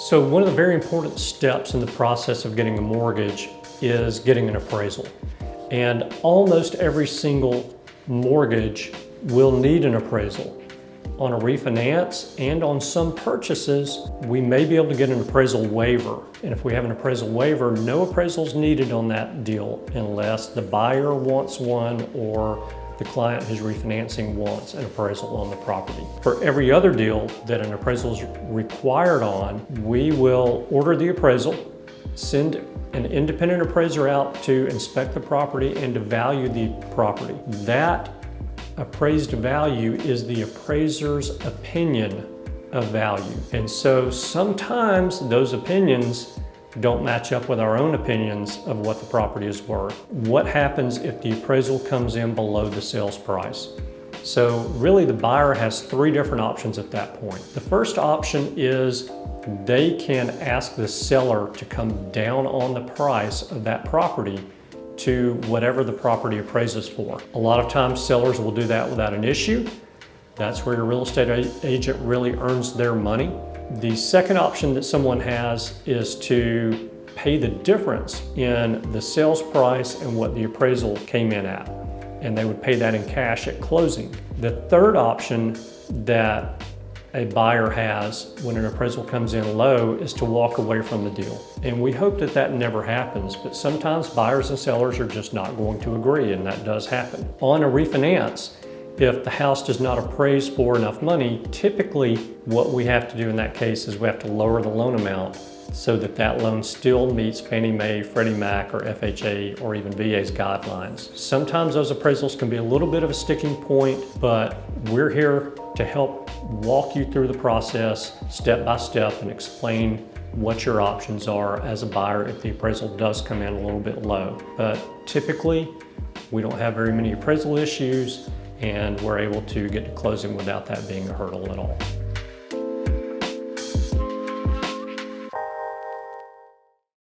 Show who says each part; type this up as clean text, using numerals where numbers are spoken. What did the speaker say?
Speaker 1: So one of the very important steps in the process of getting a mortgage is getting an appraisal. And almost every single mortgage will need an appraisal. On a refinance and on some purchases, we may be able to get an appraisal waiver. And if we have an appraisal waiver, no appraisal is needed on that deal unless the buyer wants one or the client who's refinancing wants an appraisal on the property. For every other deal that an appraisal is required on, we will order the appraisal, send an independent appraiser out to inspect the property and to value the property. That appraised value is the appraiser's opinion of value. And so sometimes those opinions don't match up with our own opinions of what the property is worth. What happens if the appraisal comes in below the sales price? So really the buyer has three different options at that point. The first option is they can ask the seller to come down on the price of that property to whatever the property appraises for. A lot of times sellers will do that without an issue. That's where your real estate agent really earns their money. The second option that someone has is to pay the difference in the sales price and what the appraisal came in at. And they would pay that in cash at closing. The third option that a buyer has when an appraisal comes in low is to walk away from the deal. And we hope that that never happens, but sometimes buyers and sellers are just not going to agree, and that does happen. On a refinance, if the house does not appraise for enough money, typically what we have to do in that case is we have to lower the loan amount so that that loan still meets Fannie Mae, Freddie Mac, or FHA, or even VA's guidelines. Sometimes those appraisals can be a little bit of a sticking point, but we're here to help walk you through the process step by step and explain what your options are as a buyer if the appraisal does come in a little bit low. But typically, we don't have very many appraisal issues, and we're able to get to closing without that being a hurdle at all.